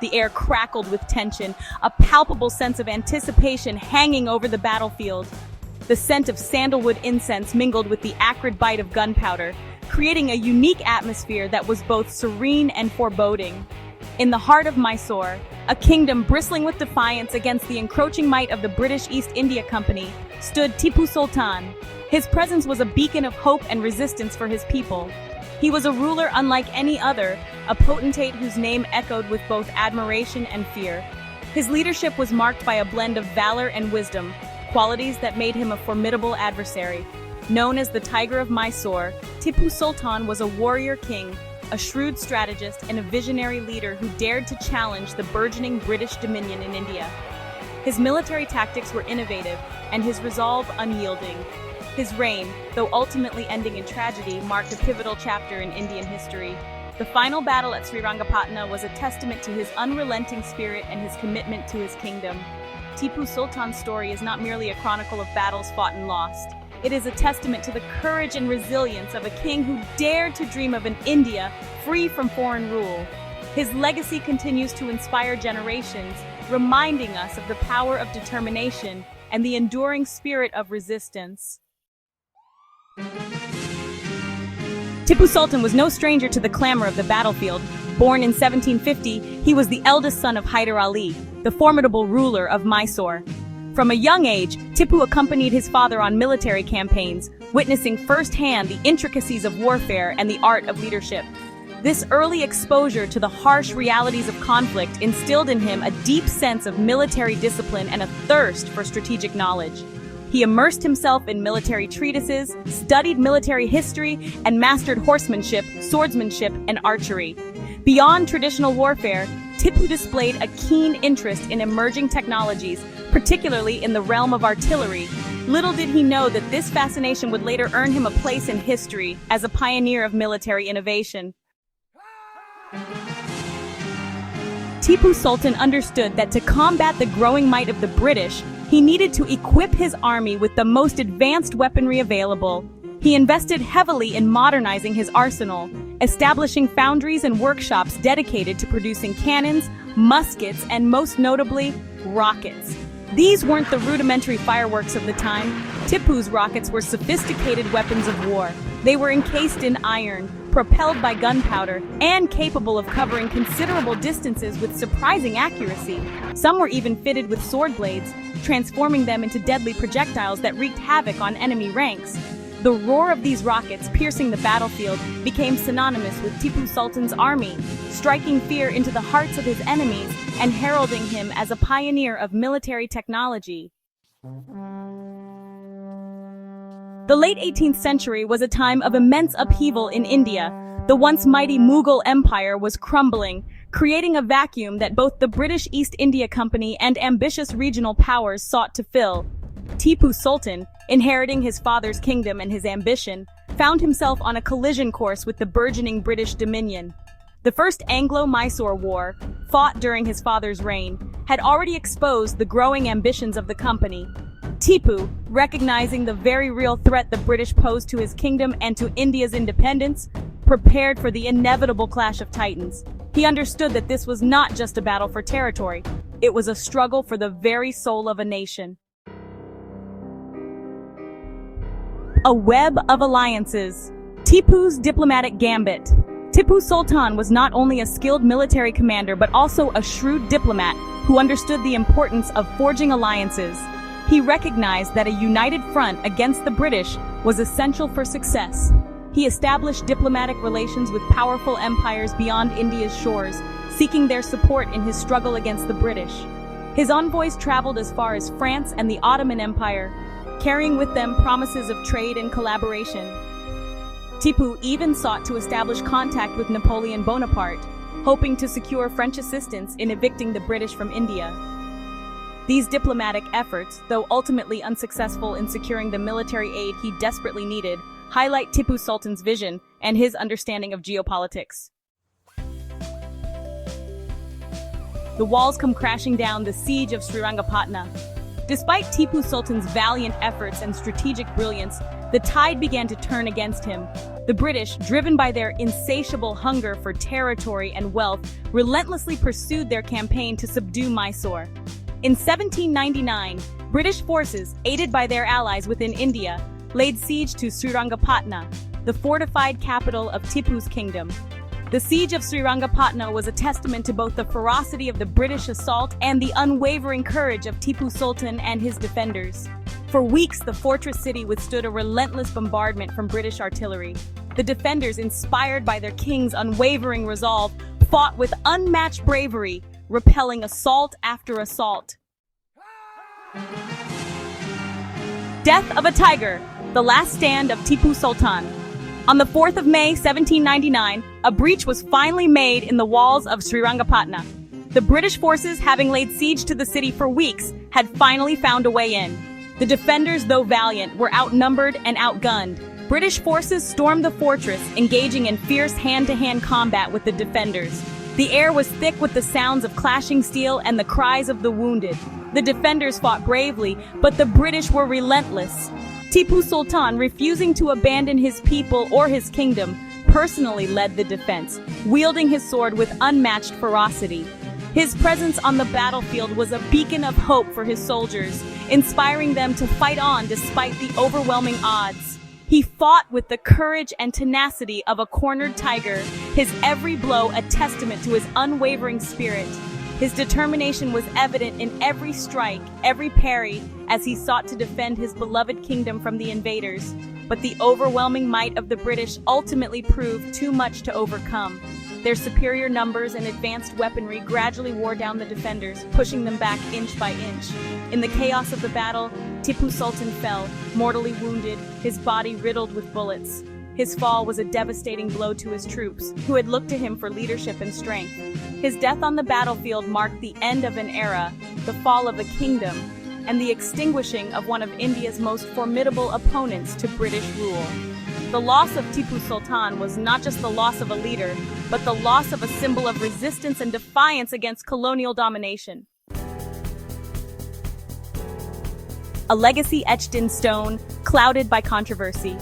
The air crackled with tension, a palpable sense of anticipation hanging over the battlefield. The scent of sandalwood incense mingled with the acrid bite of gunpowder, creating a unique atmosphere that was both serene and foreboding. In the heart of Mysore, a kingdom bristling with defiance against the encroaching might of the British East India Company, stood Tipu Sultan. His presence was a beacon of hope and resistance for his people. He was a ruler unlike any other, a potentate whose name echoed with both admiration and fear. His leadership was marked by a blend of valor and wisdom, qualities that made him a formidable adversary. Known as the Tiger of Mysore, Tipu Sultan was a warrior king, a shrewd strategist, and a visionary leader who dared to challenge the burgeoning British dominion in India. His military tactics were innovative, and his resolve unyielding. His reign, though ultimately ending in tragedy, marked a pivotal chapter in Indian history. The final battle at Srirangapatna was a testament to his unrelenting spirit and his commitment to his kingdom. Tipu Sultan's story is not merely a chronicle of battles fought and lost. It is a testament to the courage and resilience of a king who dared to dream of an India free from foreign rule. His legacy continues to inspire generations, reminding us of the power of determination and the enduring spirit of resistance. Tipu Sultan was no stranger to the clamor of the battlefield. Born in 1750, he was the eldest son of Hyder Ali, the formidable ruler of Mysore. From a young age, Tipu accompanied his father on military campaigns, witnessing firsthand the intricacies of warfare and the art of leadership. This early exposure to the harsh realities of conflict instilled in him a deep sense of military discipline and a thirst for strategic knowledge. He immersed himself in military treatises, studied military history, and mastered horsemanship, swordsmanship, and archery. Beyond traditional warfare, Tipu displayed a keen interest in emerging technologies, particularly in the realm of artillery. Little did he know that this fascination would later earn him a place in history as a pioneer of military innovation. Tipu Sultan understood that to combat the growing might of the British, he needed to equip his army with the most advanced weaponry available. He invested heavily in modernizing his arsenal, establishing foundries and workshops dedicated to producing cannons, muskets, and most notably, rockets. These weren't the rudimentary fireworks of the time. Tipu's rockets were sophisticated weapons of war. They were encased in iron, propelled by gunpowder, and capable of covering considerable distances with surprising accuracy. Some were even fitted with sword blades, transforming them into deadly projectiles that wreaked havoc on enemy ranks. The roar of these rockets piercing the battlefield became synonymous with Tipu Sultan's army, striking fear into the hearts of his enemies and heralding him as a pioneer of military technology. The late 18th century was a time of immense upheaval in India. The once mighty Mughal Empire was crumbling, creating a vacuum that both the British East India Company and ambitious regional powers sought to fill. Tipu Sultan, inheriting his father's kingdom and his ambition, found himself on a collision course with the burgeoning British Dominion. The First Anglo-Mysore War, fought during his father's reign, had already exposed the growing ambitions of the company. Tipu, recognizing the very real threat the British posed to his kingdom and to India's independence, prepared for the inevitable clash of titans. He understood that this was not just a battle for territory, it was a struggle for the very soul of a nation. A web of alliances. Tipu's diplomatic gambit. Tipu Sultan was not only a skilled military commander but also a shrewd diplomat who understood the importance of forging alliances. He recognized that a united front against the British was essential for success. He established diplomatic relations with powerful empires beyond India's shores, seeking their support in his struggle against the British. His envoys traveled as far as France and the Ottoman Empire, carrying with them promises of trade and collaboration. Tipu even sought to establish contact with Napoleon Bonaparte, hoping to secure French assistance in evicting the British from India. These diplomatic efforts, though ultimately unsuccessful in securing the military aid he desperately needed, highlight Tipu Sultan's vision and his understanding of geopolitics. The walls come crashing down, the Siege of Srirangapatna. Despite Tipu Sultan's valiant efforts and strategic brilliance, the tide began to turn against him. The British, driven by their insatiable hunger for territory and wealth, relentlessly pursued their campaign to subdue Mysore. In 1799, British forces, aided by their allies within India, laid siege to Srirangapatna, the fortified capital of Tipu's kingdom. The Siege of Srirangapatna was a testament to both the ferocity of the British assault and the unwavering courage of Tipu Sultan and his defenders. For weeks, the fortress city withstood a relentless bombardment from British artillery. The defenders, inspired by their king's unwavering resolve, fought with unmatched bravery, repelling assault after assault. Death of a Tiger, the last stand of Tipu Sultan. On the 4th of May, 1799, a breach was finally made in the walls of Srirangapatna. The British forces, having laid siege to the city for weeks, had finally found a way in. The defenders, though valiant, were outnumbered and outgunned. British forces stormed the fortress, engaging in fierce hand-to-hand combat with the defenders. The air was thick with the sounds of clashing steel and the cries of the wounded. The defenders fought bravely, but the British were relentless. Tipu Sultan, refusing to abandon his people or his kingdom, personally led the defense, wielding his sword with unmatched ferocity. His presence on the battlefield was a beacon of hope for his soldiers, inspiring them to fight on despite the overwhelming odds. He fought with the courage and tenacity of a cornered tiger, his every blow a testament to his unwavering spirit. His determination was evident in every strike, every parry, as he sought to defend his beloved kingdom from the invaders. But the overwhelming might of the British ultimately proved too much to overcome. Their superior numbers and advanced weaponry gradually wore down the defenders, pushing them back inch by inch. In the chaos of the battle, Tipu Sultan fell, mortally wounded, his body riddled with bullets. His fall was a devastating blow to his troops, who had looked to him for leadership and strength. His death on the battlefield marked the end of an era, the fall of a kingdom, and the extinguishing of one of India's most formidable opponents to British rule. The loss of Tipu Sultan was not just the loss of a leader, but the loss of a symbol of resistance and defiance against colonial domination. A legacy etched in stone, clouded by controversy.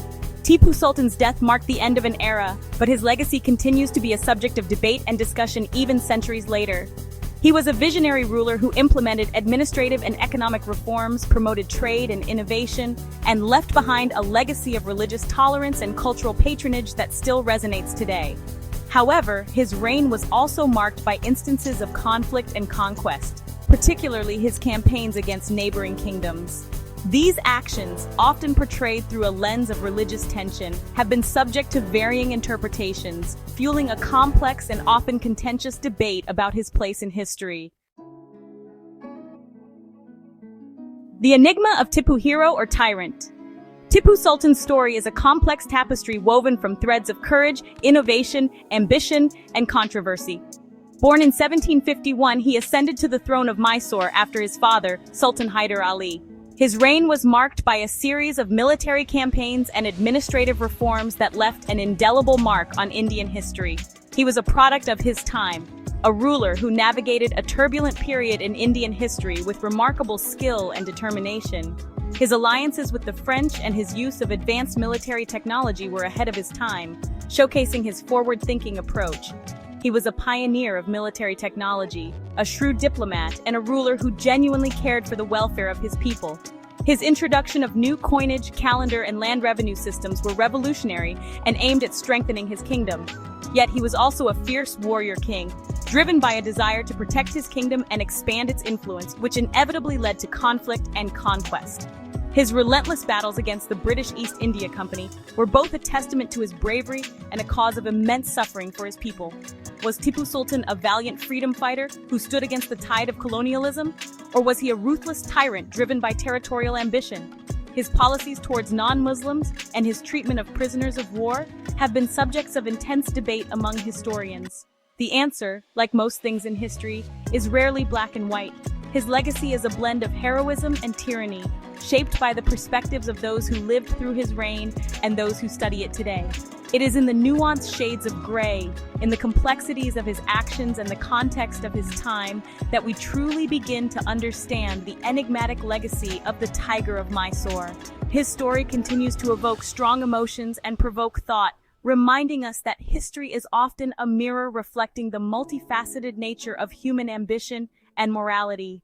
Tipu Sultan's death marked the end of an era, but his legacy continues to be a subject of debate and discussion even centuries later. He was a visionary ruler who implemented administrative and economic reforms, promoted trade and innovation, and left behind a legacy of religious tolerance and cultural patronage that still resonates today. However, his reign was also marked by instances of conflict and conquest, particularly his campaigns against neighboring kingdoms. These actions, often portrayed through a lens of religious tension, have been subject to varying interpretations, fueling a complex and often contentious debate about his place in history. The enigma of Tipu, hero or tyrant? Tipu Sultan's story is a complex tapestry woven from threads of courage, innovation, ambition, and controversy. Born in 1751, he ascended to the throne of Mysore after his father, Sultan Hyder Ali. His reign was marked by a series of military campaigns and administrative reforms that left an indelible mark on Indian history. He was a product of his time, a ruler who navigated a turbulent period in Indian history with remarkable skill and determination. His alliances with the French and his use of advanced military technology were ahead of his time, showcasing his forward-thinking approach. He was a pioneer of military technology, a shrewd diplomat, and a ruler who genuinely cared for the welfare of his people. His introduction of new coinage, calendar, and land revenue systems were revolutionary and aimed at strengthening his kingdom. Yet he was also a fierce warrior king, driven by a desire to protect his kingdom and expand its influence, which inevitably led to conflict and conquest. His relentless battles against the British East India Company were both a testament to his bravery and a cause of immense suffering for his people. Was Tipu Sultan a valiant freedom fighter who stood against the tide of colonialism? Or was he a ruthless tyrant driven by territorial ambition? His policies towards non-Muslims and his treatment of prisoners of war have been subjects of intense debate among historians. The answer, like most things in history, is rarely black and white. His legacy is a blend of heroism and tyranny, shaped by the perspectives of those who lived through his reign and those who study it today. It is in the nuanced shades of gray, in the complexities of his actions and the context of his time, that we truly begin to understand the enigmatic legacy of the Tiger of Mysore. His story continues to evoke strong emotions and provoke thought, reminding us that history is often a mirror reflecting the multifaceted nature of human ambition and morality.